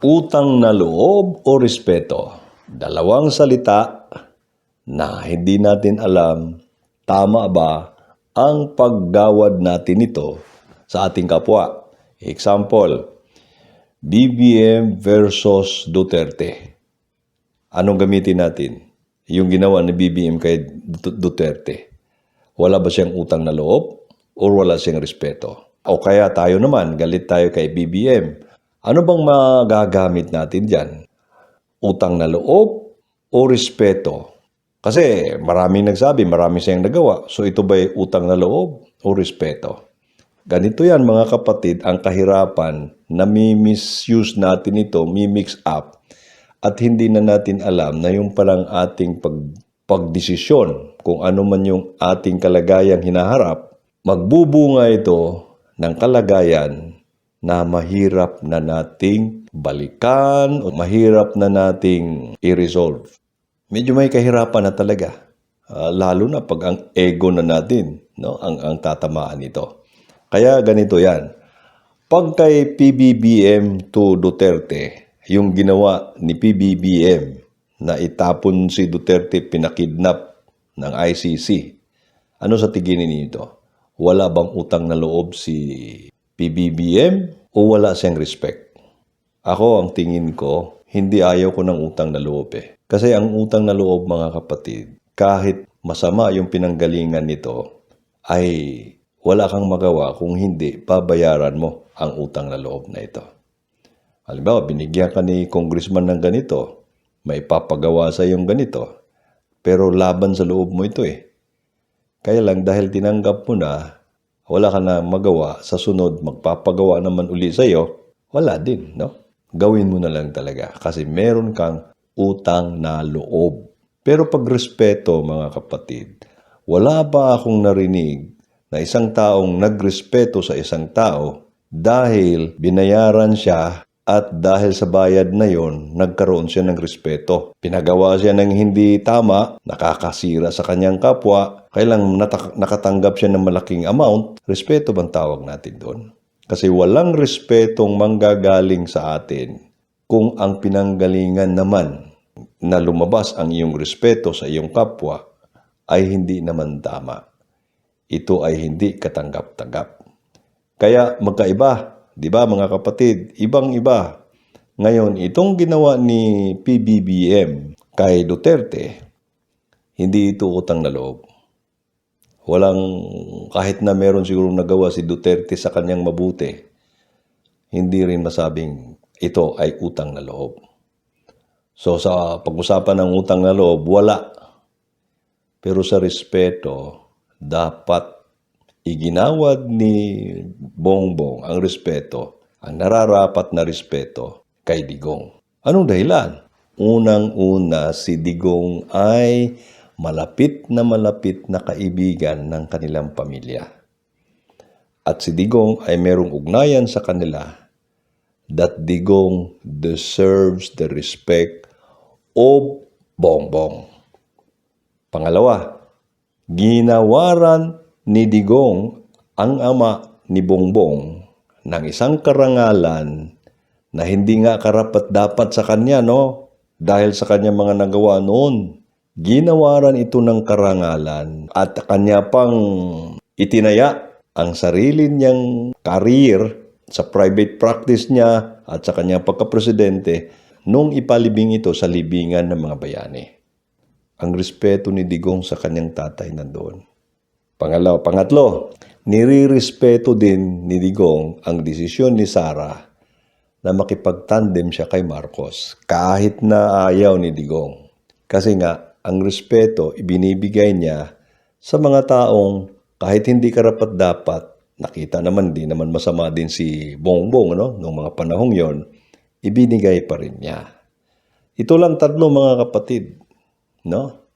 Utang na loob o respeto? Dalawang salita na hindi natin alam tama ba ang paggawad natin ito sa ating kapwa. Example, BBM versus Duterte. Anong gamitin natin? Yung ginawa ni BBM kay Duterte. Wala ba siyang utang na loob o wala siyang respeto? O kaya tayo naman, galit tayo kay BBM. Ano bang magagamit natin dyan? Utang na loob o respeto? Kasi maraming nagsabi, marami siyang nagawa. So ito ba'y utang na loob o respeto? Ganito yan mga kapatid, ang kahirapan na misuse natin ito, mix up, at hindi na natin alam na yung palang ating pagdesisyon kung ano man yung ating kalagayang hinaharap, magbubunga ito ng kalagayan na mahirap na nating balikan o mahirap na nating i-resolve. Medyo may kahirapan na talaga. Lalo na pag ang ego na natin, no, ang tatamaan nito. Kaya ganito yan. Pag kay PBBM to Duterte, yung ginawa ni PBBM na itapon si Duterte pinakidnap ng ICC, ano sa tingin nito? Wala bang utang na loob si PBBM o wala siyang respect? Ako, ang tingin ko, hindi ayaw ko ng utang na loob eh. Kasi ang utang na loob, mga kapatid, kahit masama yung pinanggalingan nito, ay wala kang magawa kung hindi babayaran mo ang utang na loob na ito. Halimbawa, binigyan ka ni congressman ng ganito, may papagawa sa iyong ganito, pero laban sa loob mo ito eh. Kaya lang dahil tinanggap mo na, wala ka na magawa, sa sunod magpapagawa naman uli sa iyo, wala din, no? Gawin mo na lang talaga kasi meron kang utang na loob. Pero pag respeto, mga kapatid, wala ba akong narinig na isang taong nagrespeto sa isang tao dahil binayaran siya at dahil sa bayad na yon, nagkaroon siya ng respeto. Pinagawa siya ng hindi tama, nakakasira sa kanyang kapwa, kailang nakatanggap siya ng malaking amount, respeto bang tawag natin doon? Kasi walang respetong manggagaling sa atin kung ang pinanggalingan naman na lumabas ang iyong respeto sa iyong kapwa ay hindi naman tama. Ito ay hindi katanggap-tanggap. Kaya magkaiba, di ba mga kapatid? Ibang-iba. Ngayon, itong ginawa ni PBBM kay Duterte, hindi ito utang na loob. Walang, kahit na meron sigurong nagawa si Duterte sa kanyang mabuti, hindi rin masabing ito ay utang na loob. So sa pag-usapan ng utang na loob, wala. Pero sa respeto, dapat iginawad ni Bongbong ang respeto, ang nararapat na respeto kay Digong. Anong dahilan? Unang-una, si Digong ay malapit na kaibigan ng kanilang pamilya. At si Digong ay merong ugnayan sa kanila that Digong deserves the respect of Bongbong. Pangalawa, ginawaran ni Digong ang ama ni Bongbong ng isang karangalan na hindi nga karapat-dapat sa kanya, no? Dahil sa kanya mga nagawa noon. Ginawaran ito ng karangalan at kanya pang itinaya ang sarili niyang career sa private practice niya at sa kanyang pagkapresidente nung ipalibing ito sa libingan ng mga bayani. Ang respeto ni Digong sa kanyang tatay nandoon. Pangatlo, nirirespeto din ni Digong ang desisyon ni Sara na makipagtandem siya kay Marcos kahit na ayaw ni Digong. Kasi nga, ang respeto ibinibigay niya sa mga taong kahit hindi karapat-dapat, nakita naman din naman masama din si Bongbong, no? Noong mga panahong yon, ibinigay pa rin niya. Ito lang tatlo mga kapatid, no?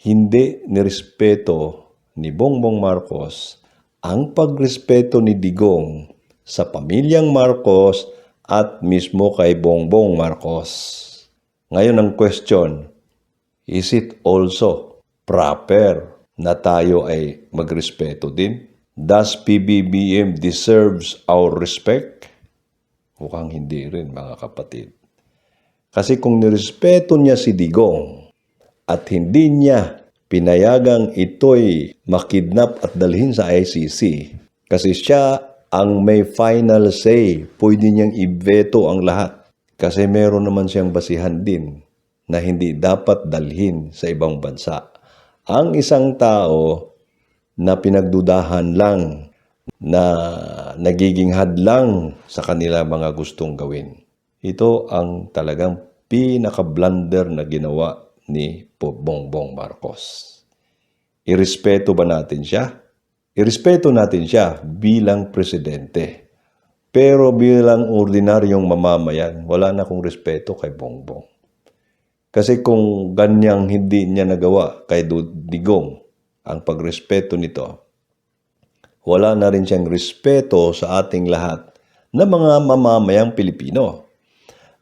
Hindi nirespeto ni Bongbong Marcos ang pagrespeto ni Digong sa pamilyang Marcos at mismo kay Bongbong Marcos. Ngayon ang question, is it also proper na tayo ay magrespeto din? Does PBBM deserves our respect? Mukhang hindi rin, mga kapatid. Kasi kung nirespeto niya si Digong at hindi niya pinayagang ito'y makidnap at dalhin sa ICC, kasi siya ang may final say, pwede niyang i-veto ang lahat. Kasi meron naman siyang basihan din na hindi dapat dalhin sa ibang bansa. Ang isang tao na pinagdudahan lang, na nagiging hadlang sa kanila mga gustong gawin. Ito ang talagang pinaka-blunder na ginawa ni Bongbong Marcos. Irespeto ba natin siya? Irespeto natin siya bilang presidente. Pero bilang ordinaryong mamamayan, wala na akong respeto kay Bongbong. Kasi kung ganyang hindi niya nagawa kay Digong ang pagrespeto nito, wala na rin siyang respeto sa ating lahat na mga mamamayang Pilipino.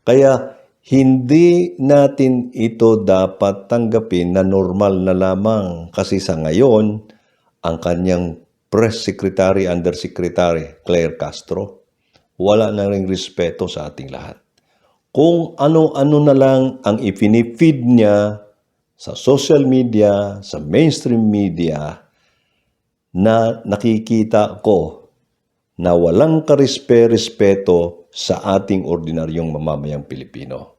Kaya hindi natin ito dapat tanggapin na normal na lamang, kasi sa ngayon, ang kanyang press secretary, undersecretary, Claire Castro, wala na ring respeto sa ating lahat. Kung ano-ano na lang ang ipinifeed niya sa social media, sa mainstream media, na nakikita ko na walang karespeto sa ating ordinaryong mamamayang Pilipino.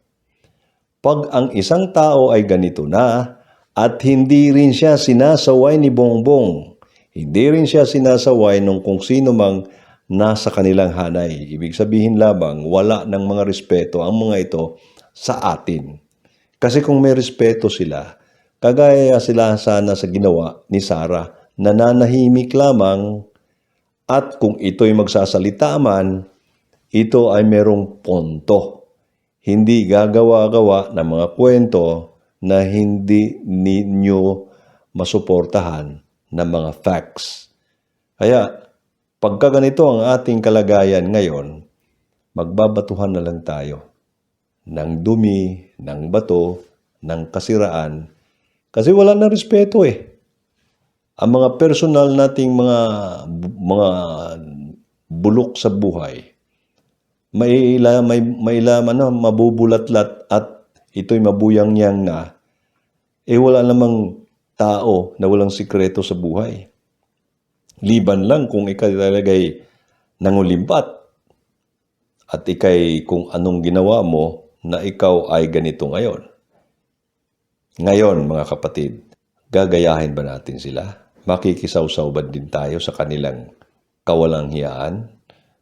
Pag ang isang tao ay ganito na at hindi rin siya sinasaway ni Bongbong, hindi rin siya sinasaway ng kung sino mang nasa kanilang hanay, ibig sabihin lamang wala ng mga respeto ang mga ito sa atin. Kasi kung may respeto sila, kagaya sila sana sa ginawa ni Sara, nananahimik lamang, at kung ito'y magsasalita man, ito ay merong punto. Hindi gagawa-gawa ng mga kwento na hindi ninyo masuportahan ng mga facts. Kaya, pagka ganito ang ating kalagayan ngayon, magbabatuhan na lang tayo ng dumi, ng bato, ng kasiraan, kasi wala na respeto Ang mga personal nating mga bulok sa buhay, may mabubulatlat at ito'y mabuyang-yang na, wala namang tao na walang sikreto sa buhay. Liban lang kung ikaw talaga'y nangulimbat at ikay kung anong ginawa mo na ikaw ay ganito ngayon. Ngayon, mga kapatid, gagayahin ba natin sila? Makikisawsaw ba din tayo sa kanilang kawalang hiyaan,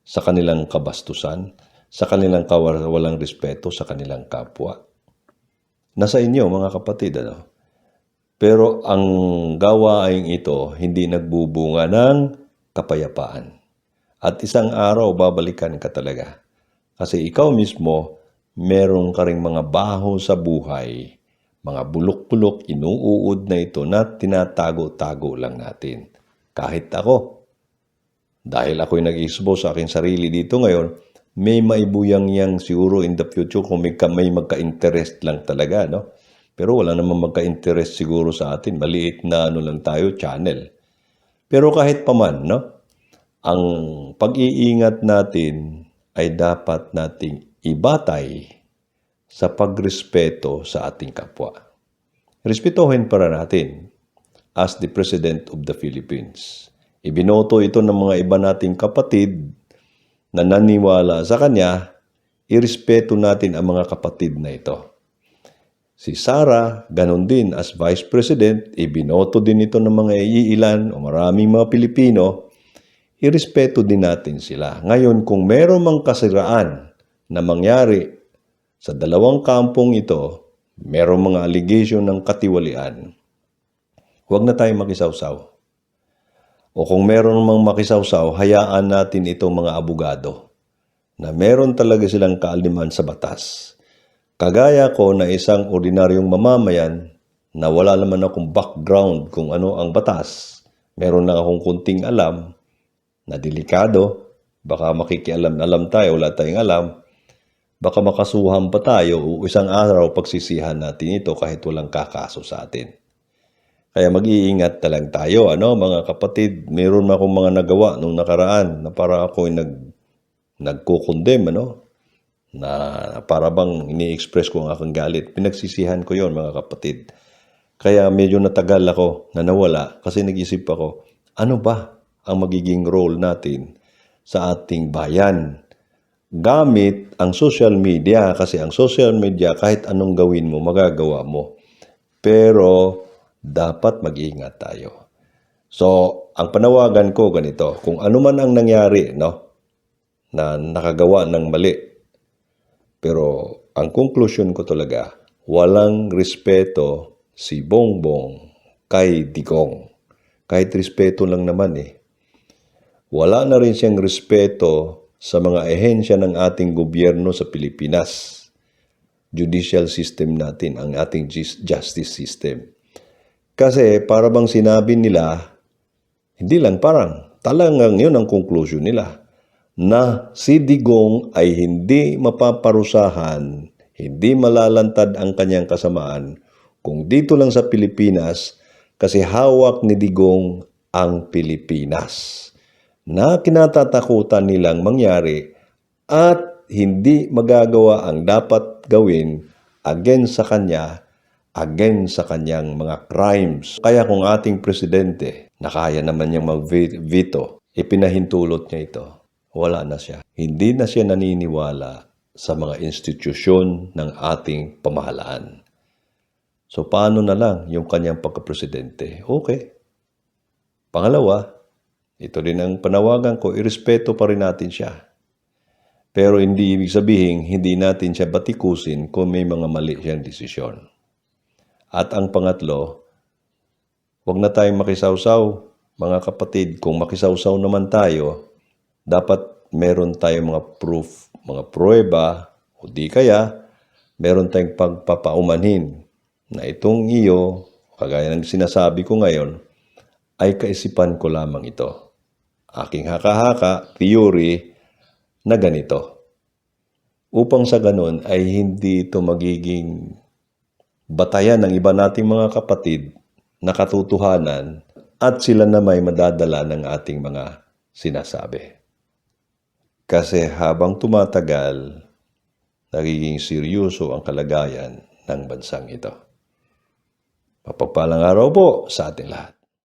sa kanilang kabastusan, sa kanilang walang respeto sa kanilang kapwa? Nasa inyo, mga kapatid, Pero ang gawaing ito hindi nagbubunga ng kapayapaan. At isang araw, babalikan ka talaga. Kasi ikaw mismo, meron ka ring mga baho sa buhay, mga bulok-bulok, inuuod na ito na tinatago-tago lang natin. Kahit ako, dahil ako'y nag-expose sa aking sarili dito ngayon, may maibuyang-yang siguro in the future kung may magka-interest lang talaga, Pero wala namang magka-interest siguro sa atin. Maliit na lang tayo, channel. Pero kahit paman, ang pag-iingat natin ay dapat nating ibatay sa pagrespeto sa ating kapwa. Respetohin para natin as the President of the Philippines. Ibinoto ito ng mga iba nating kapatid na naniwala sa kanya, irespeto natin ang mga kapatid na ito. Si Sara, ganon din as Vice President, ibinoto din ito ng mga iilan o maraming mga Pilipino, irespeto din natin sila. Ngayon, kung meron mang kasiraan na mangyari sa dalawang kampong ito, meron mga allegation ng katiwalian, huwag na tayong makisawsaw. O kung meron mang makisawsaw, hayaan natin itong mga abogado na meron talaga silang kaaliman sa batas. Kagaya ko na isang ordinaryong mamamayan na wala naman akong background kung ano ang batas, meron lang akong kunting alam na delikado, baka makikialam-alam tayo, wala tayong alam, baka makasuhan pa tayo o isang araw pagsisihan natin ito kahit walang kakaso sa atin. Kaya mag-iingat na lang tayo, mga kapatid. Meron akong mga nagawa nung nakaraan na para ako nagkukondem, na para bang ini-express ko ang aking galit. Pinagsisihan ko yon mga kapatid. Kaya medyo natagal ako na nawala kasi nag-isip ako, ano ba ang magiging role natin sa ating bayan? Gamit ang social media kasi ang social media kahit anong gawin mo, magagawa mo. Pero dapat mag-ingat tayo. So, ang panawagan ko ganito, kung ano man ang nangyari, no, na nakagawa ng mali, pero ang conclusion ko talaga, walang respeto si Bongbong kay Digong. Kahit respeto lang naman eh. Wala na rin siyang respeto sa mga ehensya ng ating gobyerno sa Pilipinas. Judicial system natin, ang ating justice system. Kasi para bang sinabi nila, hindi lang parang, talagang yun ang conclusion nila, na si Digong ay hindi mapaparusahan, hindi malalantad ang kanyang kasamaan kung dito lang sa Pilipinas kasi hawak ni Digong ang Pilipinas na kinatatakutan nilang mangyari at hindi magagawa ang dapat gawin against sa kanya, against sa kanyang mga crimes. Kaya kung ating presidente na kaya naman niyang mag-veto, ipinahintulot niya ito. Wala na siya. Hindi na siya naniniwala sa mga institusyon ng ating pamahalaan. So, paano na lang yung kanyang pagkapresidente? Okay. Pangalawa, ito rin ang panawagan ko, irespeto pa rin natin siya. Pero hindi ibig sabihin, hindi natin siya batikusin kung may mga mali siyang desisyon. At ang pangatlo, huwag na tayong makisawsaw, mga kapatid. Kung makisawsaw naman tayo, dapat meron tayong mga proof, mga pruweba, o di kaya meron tayong pagpapaumanhin na itong iyo, kagaya ng sinasabi ko ngayon, ay kaisipan ko lamang ito. Aking haka-haka, theory, na ganito. Upang sa ganun ay hindi ito magiging batayan ng iba nating mga kapatid na katotohanan at sila na may madadala ng ating mga sinasabi. Kasi habang tumatagal, nagiging seryoso ang kalagayan ng bansang ito. Mapagpalang araw po sa ating lahat.